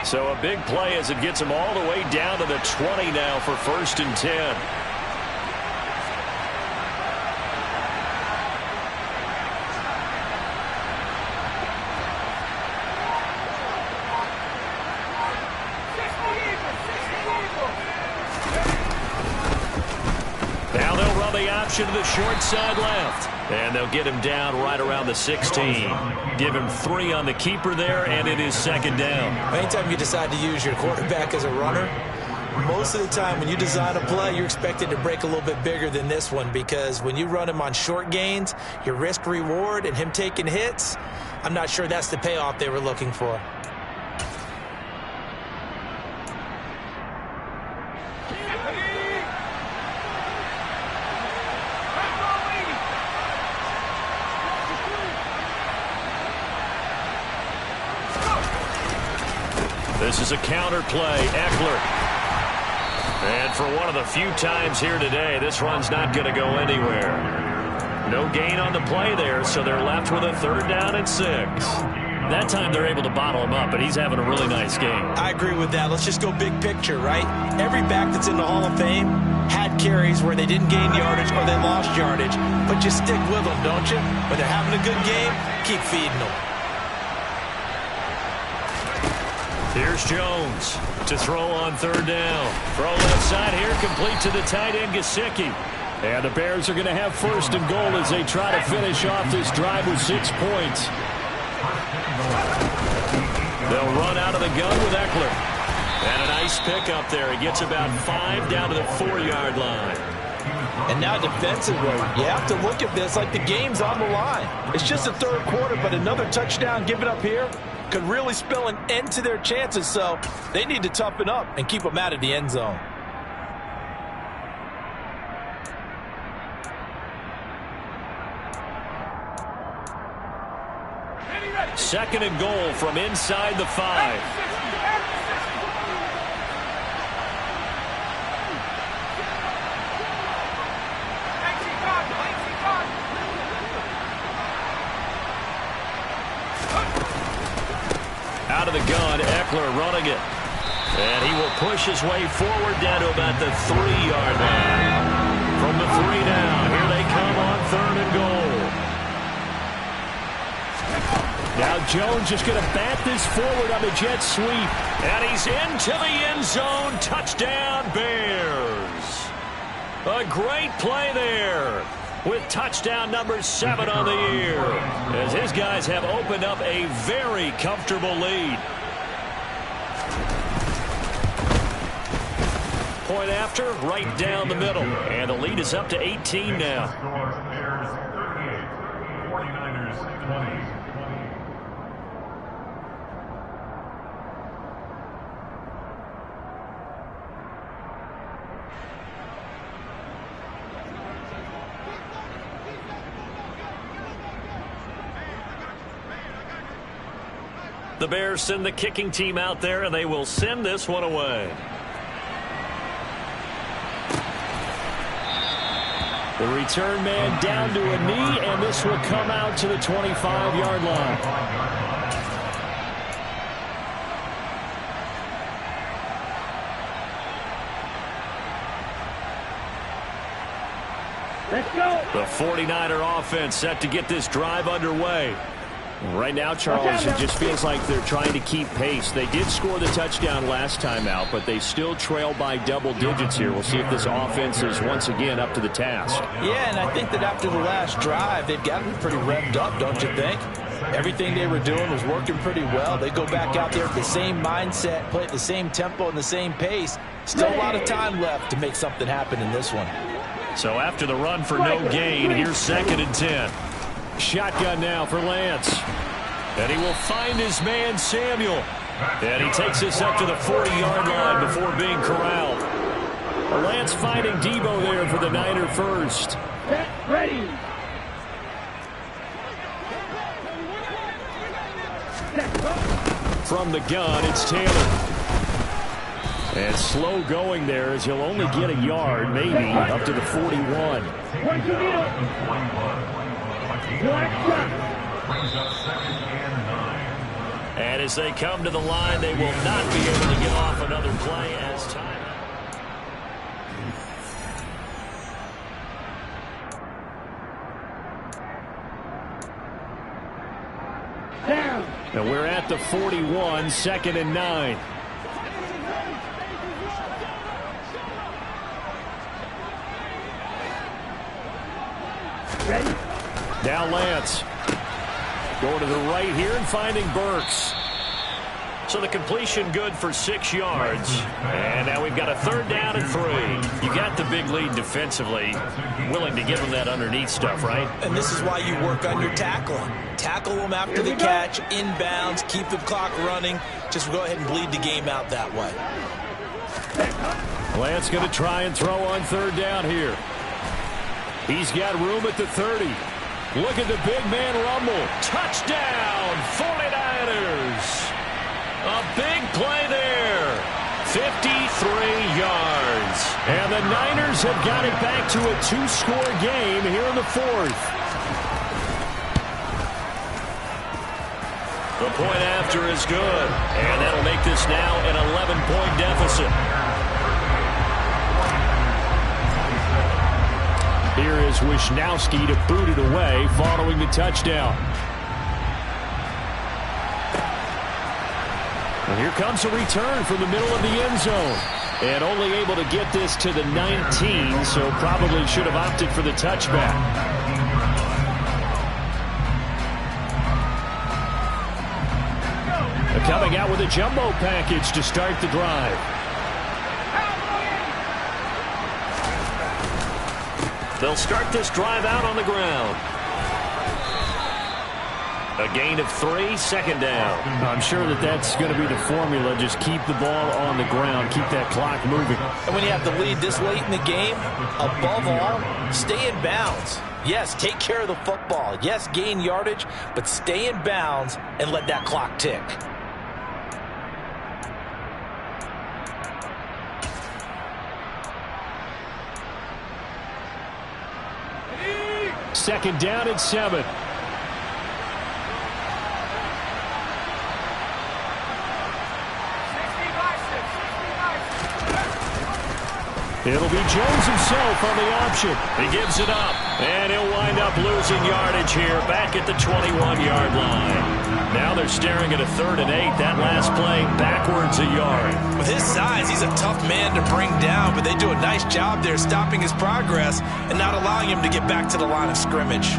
So a big play as it gets them all the way down to the 20 now for 1st and 10. Now they'll run the option to the short side left. And they'll get him down right around the 16. Give him 3 on the keeper there, and it is second down. Anytime you decide to use your quarterback as a runner, most of the time when you design a play, you're expected to break a little bit bigger than this one, because when you run him on short gains, your risk-reward and him taking hits, I'm not sure that's the payoff they were looking for. This is a counter play. Eckler. And for one of the few times here today, this run's not going to go anywhere. No gain on the play there, so they're left with a 3rd down and 6. That time they're able to bottle him up, and he's having a really nice game. I agree with that. Let's just go big picture, right? Every back that's in the Hall of Fame had carries where they didn't gain yardage or they lost yardage. But you stick with them, don't you? When they're having a good game, keep feeding them. Here's Jones to throw on 3rd down. Throw left side here, complete to the tight end, Gesicki. And the Bears are going to have 1st and goal as they try to finish off this drive with 6 points. They'll run out of the gun with Eckler. And a nice pickup there. He gets about 5 down to the 4-yard line. And now defensively, you have to look at this like the game's on the line. It's just the 3rd quarter, but another touchdown given up here could really spell an end to their chances, so they need to toughen up and keep them out of the end zone. Second and goal from inside the 5. Out of the gun, Eckler running it. And he will push his way forward down to about the 3-yard line. From the 3 down, here they come on 3rd and goal. Now Jones just going to bat this forward on the jet sweep. And he's into the end zone. Touchdown, Bears. A great play there with touchdown number 7 on the year, as his guys have opened up a very comfortable lead. Point after, right down the middle. And the lead is up to 18 now. Bears 38, 49ers 20. The Bears send the kicking team out there, and they will send this one away. The return man down to a knee, and this will come out to the 25-yard line. Let's go. The 49er offense set to get this drive underway. Right now, Charles, it just feels like they're trying to keep pace. They did score the touchdown last time out, but they still trail by double digits here. We'll see if this offense is once again up to the task. Yeah, and I think that after the last drive, they've got to be pretty revved up, don't you think? Everything they were doing was working pretty well. They go back out there with the same mindset, play at the same tempo and the same pace. Still a lot of time left to make something happen in this one. So after the run for no gain, here's 2nd and 10. Shotgun now for Lance. And he will find his man, Samuel. And he takes this up to the 40-yard line before being corralled. Lance finding Debo there for the Niner first. Get ready. From the gun, it's Taylor. And slow going there as he'll only get a yard, maybe, up to the 41. And as they come to the line, they will not be able to get off another play as time. Down. And we're at the 41, 2nd and 9. Ready? Now Lance. Going to the right here and finding Burks. So the completion good for 6 yards. And now we've got a 3rd down and 3. You got the big lead defensively. Willing to give them that underneath stuff, right? And this is why you work on your tackling. Tackle them after the catch, inbounds, keep the clock running. Just go ahead and bleed the game out that way. Lance going to try and throw on 3rd down here. He's got room at the 30. Look at the big man rumble. Touchdown, 49ers. A big play there. 53 yards. And the Niners have got it back to a 2-score game here in the 4th. The point after is good. And that'll make this now an 11-point deficit. Here is Wisnowski to boot it away following the touchdown. And here comes a return from the middle of the end zone. And only able to get this to the 19, so probably should have opted for the touchback. They're coming out with a jumbo package to start the drive. They'll start this drive out on the ground. A gain of 3, 2nd down. I'm sure that that's going to be the formula. Just keep the ball on the ground. Keep that clock moving. And when you have the lead this late in the game, above all, stay in bounds. Yes, take care of the football. Yes, gain yardage, but stay in bounds and let that clock tick. Second down and 7. It'll be Jones himself on the option. He gives it up, and he'll wind up losing yardage here back at the 21-yard line. Now they're staring at a 3rd and 8. That last play backwards a yard. With his size, he's a tough man to bring down, but they do a nice job there stopping his progress and not allowing him to get back to the line of scrimmage.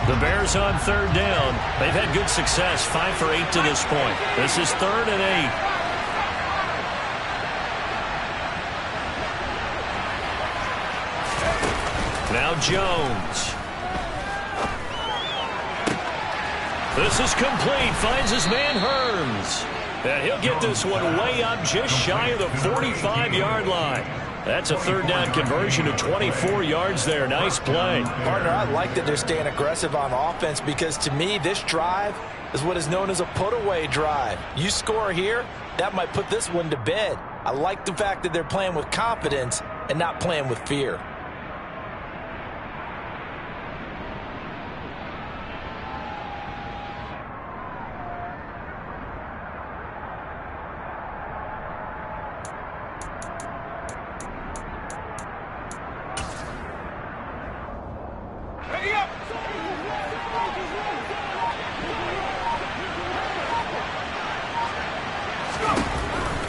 The Bears on 3rd down. They've had good success, 5 for 8 to this point. This is 3rd and 8. Now Jones. This is complete. Finds his man Hearns. And he'll get this one way up just shy of the 45-yard line. That's a 3rd down conversion of 24 yards there. Nice play. Partner, I like that they're staying aggressive on offense because to me, this drive is what is known as a put-away drive. You score here, that might put this one to bed. I like the fact that they're playing with confidence and not playing with fear.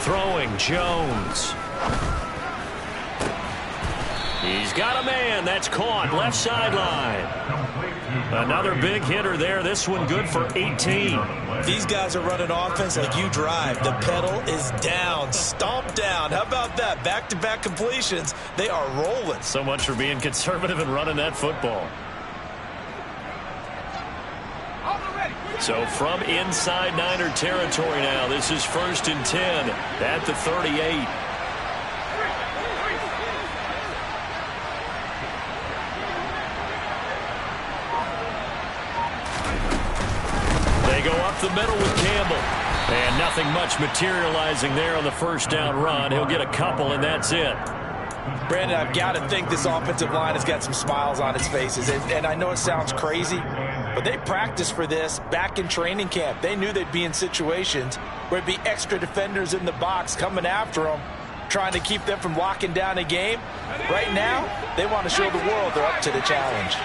Throwing Jones. He's got a man. That's caught. Left sideline. Another big hitter there. This one good for 18. These guys are running offense like you drive. The pedal is down. Stomp down. How about that? Back-to-back completions. They are rolling. So much for being conservative and running that football. So from inside Niner territory now, this is 1st and 10 at the 38. They go up the middle with Campbell. And nothing much materializing there on the 1st down run. He'll get a couple, and that's it. Brandon, I've got to think this offensive line has got some smiles on its faces. And I know it sounds crazy, but they practiced for this back in training camp. They knew they'd be in situations where it'd be extra defenders in the box coming after them, trying to keep them from locking down a game. Right now, they want to show the world they're up to the challenge.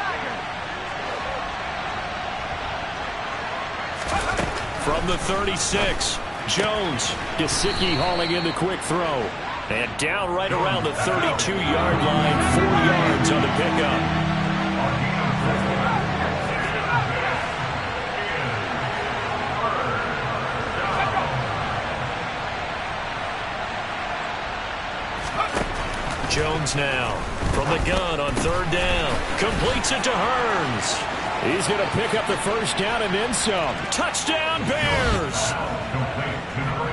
From the 36, Jones. Gesicki hauling in the quick throw. And down right around the 32-yard line, 4 yards on the pickup. Jones now from the gun on 3rd down. Completes it to Hearns. He's going to pick up the first down and then some. Touchdown, Bears.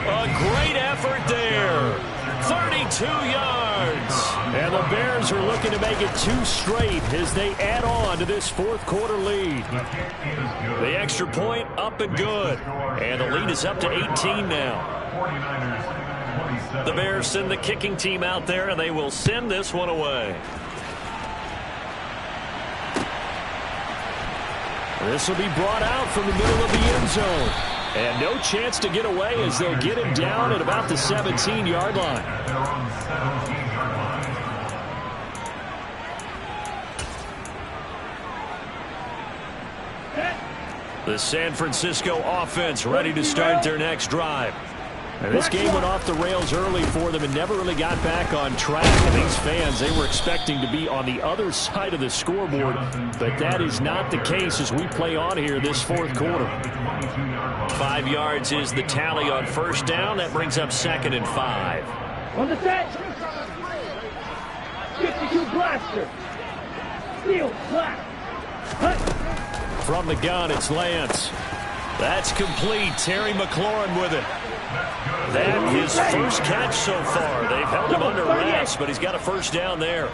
A great effort there. 32 yards. And the Bears are looking to make it 2 straight as they add on to this 4th quarter lead. The extra point up and good. And the lead is up to 18 now. The Bears send the kicking team out there, and they will send this one away. This will be brought out from the middle of the end zone. And no chance to get away as they'll get him down at about the 17-yard line. The San Francisco offense ready to start their next drive. And this game went off the rails early for them and never really got back on track. And these fans, they were expecting to be on the other side of the scoreboard. But that is not the case as we play on here this 4th quarter. 5 yards is the tally on 1st down. That brings up 2nd and 5. On the set. 52 blaster. Steel blast. Hut. From the gun, it's Lance. That's complete. Terry McLaurin with it. That his first catch so far. They've held him under wraps, but he's got a first down there.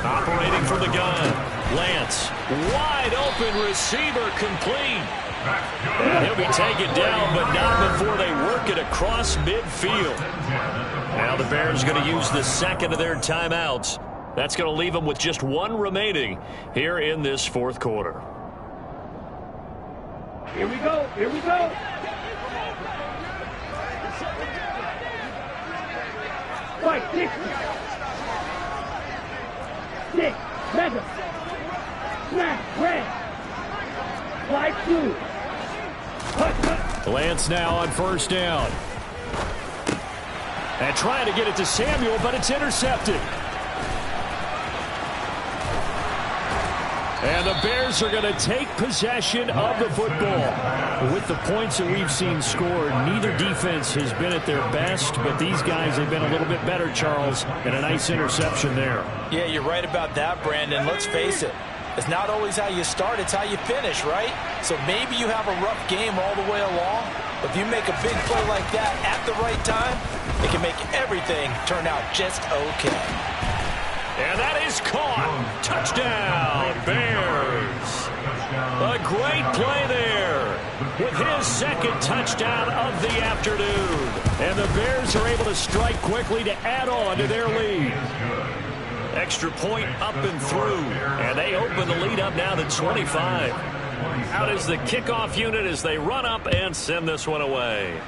Operating from the gun. Lance. Wide open receiver complete. And he'll be taken down, but not before they work it across midfield. Now the Bears are going to use the second of their timeouts. That's going to leave them with just 1 remaining here in this 4th quarter. Here we go. Here we go. Fight 60. 6. Mega. Smash. Red. Slide 2. Lance now on 1st down. And trying to get it to Samuel, but it's intercepted. And the Bears are going to take possession of the football. With the points that we've seen scored, neither defense has been at their best, but these guys have been a little bit better, Charles, and a nice interception there. Yeah, you're right about that, Brandon. Let's face it. It's not always how you start, it's how you finish, right? So maybe you have a rough game all the way along, but if you make a big play like that at the right time, it can make everything turn out just okay. And that is caught. Touchdown, Bears. A great play there with his 2nd touchdown of the afternoon. And the Bears are able to strike quickly to add on to their lead. Extra point up and through. And they open the lead up now to 25. Out is the kickoff unit as they run up and send this one away.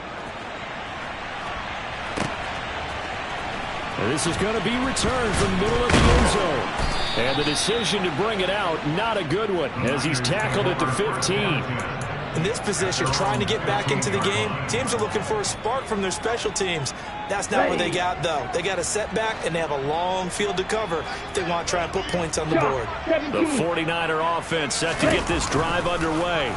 This is going to be returned from the middle of the end zone. And the decision to bring it out, not a good one, as he's tackled at the 15. In this position, trying to get back into the game, teams are looking for a spark from their special teams. That's not what they got, though. They got a setback, and they have a long field to cover if they want to try and put points on the board. The 49er offense set to get this drive underway.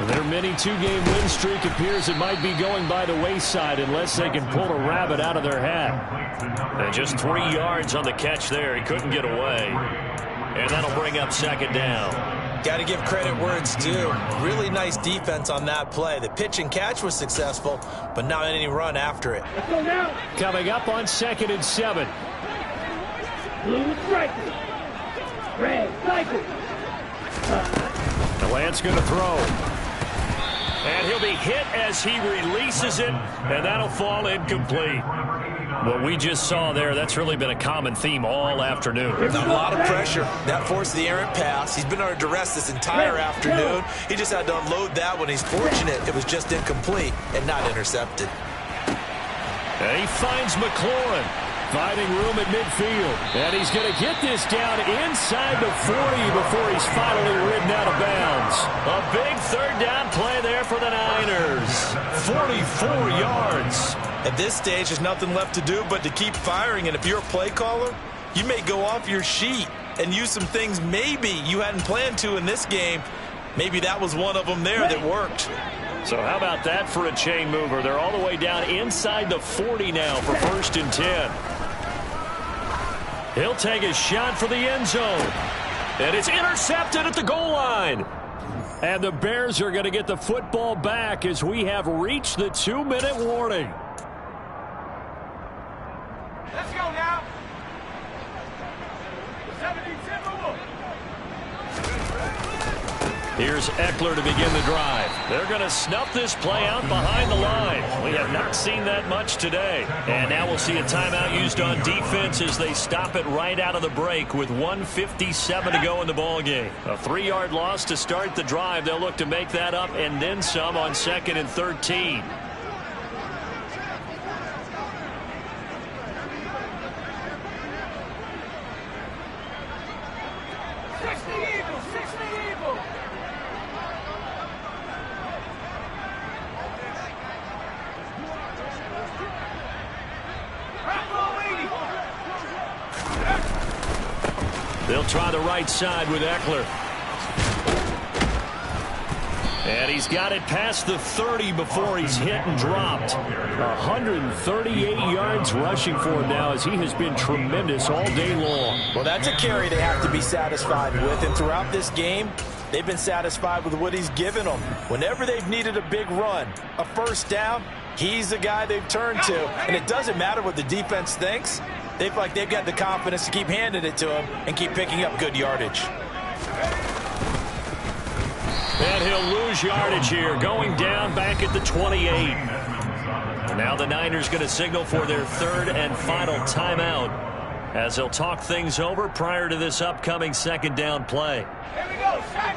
Their mini 2-game win streak appears it might be going by the wayside unless they can pull a rabbit out of their hat. And just 3 yards on the catch there. He couldn't get away. And that'll bring up 2nd down. Got to give credit where it's due. Really nice defense on that play. The pitch and catch was successful, but not any run after it. Let's go now. Coming up on 2nd and 7. Blue striker. Red cycle. The Lance going to throw. And he'll be hit as he releases it, and that'll fall incomplete. What we just saw there, that's really been a common theme all afternoon. A lot of pressure. That forced the errant pass. He's been under duress this entire afternoon. He just had to unload that one. He's fortunate it was just incomplete and not intercepted. And he finds McLaurin. Finding room at midfield. And he's going to get this down inside the 40 before he's finally ridden out of bounds. A big third down play there for the Niners. 44 yards. At this stage, there's nothing left to do but to keep firing. And if you're a play caller, you may go off your sheet and use some things maybe you hadn't planned to in this game. Maybe that was one of them there that worked. So how about that for a chain mover? They're all the way down inside the 40 now for 1st and 10. He'll take a shot for the end zone. And it's intercepted at the goal line. And the Bears are going to get the football back as we have reached the 2-minute warning. Let's go now. 72. Here's Eckler to begin the drive. They're going to snuff this play out behind the line. We have not seen that much today. And now we'll see a timeout used on defense as they stop it right out of the break with 1:57 to go in the ballgame. A 3-yard loss to start the drive. They'll look to make that up and then some on 2nd and 13. They'll try the right side with Eckler. And he's got it past the 30 before he's hit and dropped. 138 yards rushing for him now as he has been tremendous all day long. Well, that's a carry they have to be satisfied with. And throughout this game, they've been satisfied with what he's given them. Whenever they've needed a big run, a first down, he's the guy they've turned to. And it doesn't matter what the defense thinks. They feel like they've got the confidence to keep handing it to him and keep picking up good yardage. And he'll lose yardage here, going down back at the 28. And now the Niners going to signal for their 3rd and final timeout as they'll talk things over prior to this upcoming 2nd down play. Here we go, shot.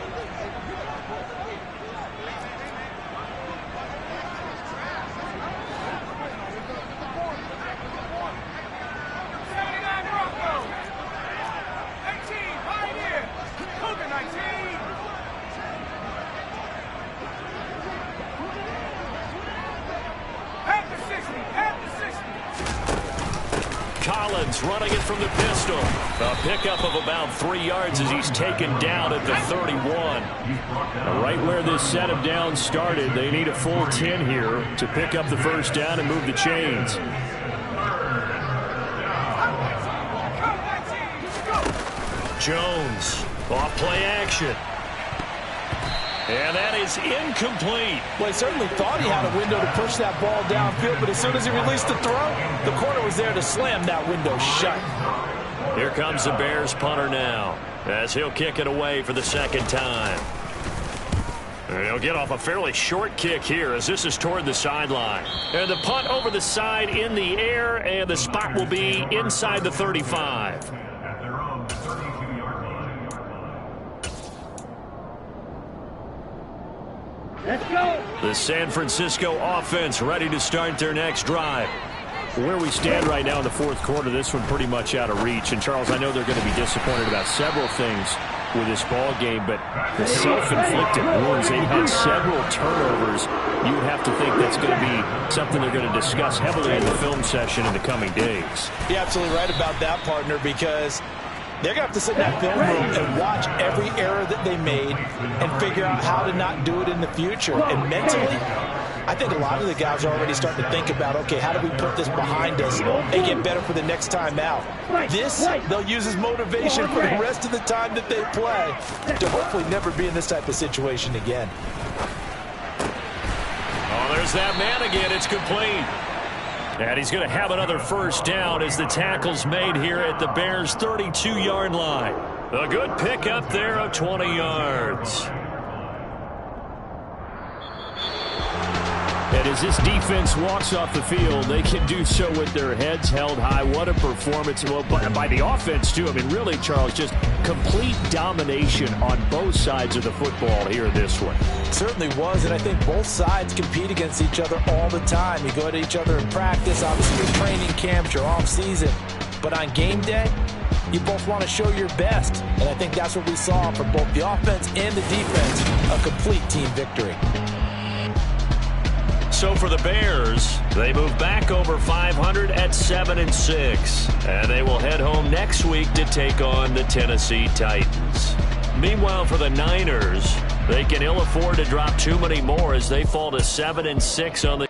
Running it from the pistol. A pickup of about 3 yards as he's taken down at the 31. Right where this set of downs started, they need a full 10 here to pick up the first down and move the chains. Jones, off play action. And that is incomplete. Well, he certainly thought he had a window to push that ball downfield, but as soon as he released the throw, the corner was there to slam that window shut. Here comes the Bears punter now as he'll kick it away for the 2nd time. And he'll get off a fairly short kick here as this is toward the sideline. And the punt over the side in the air, and the spot will be inside the 35. At their own 32-yard line. Let's go. The San Francisco offense ready to start their next drive. Where we stand right now in the 4th quarter, this one pretty much out of reach. And, Charles, I know they're going to be disappointed about several things with this ball game, but the self-inflicted wounds, they've had several turnovers. You would have to think that's going to be something they're going to discuss heavily in the film session in the coming days. You're absolutely right about that, partner, because they're going to have to sit in that film room and watch every error that they made and figure out how to not do it in the future. And mentally, I think a lot of the guys are already starting to think about, okay, how do we put this behind us and get better for the next time out? This, they'll use as motivation for the rest of the time that they play to hopefully never be in this type of situation again. Oh, there's that man again. It's complete. And he's going to have another first down as the tackle's made here at the Bears' 32-yard line. A good pickup there of 20 yards. And as this defense walks off the field, they can do so with their heads held high. What a performance. Well, by the offense, too. I mean, really, Charles, just complete domination on both sides of the football here in this one. Certainly was, and I think both sides compete against each other all the time. You go at each other in practice, obviously your training camps, your off season. But on game day, you both want to show your best. And I think that's what we saw from both the offense and the defense, a complete team victory. So for the Bears, they move back over 500 at 7-6. And they will head home next week to take on the Tennessee Titans. Meanwhile, for the Niners, they can ill afford to drop too many more as they fall to 7-6 on the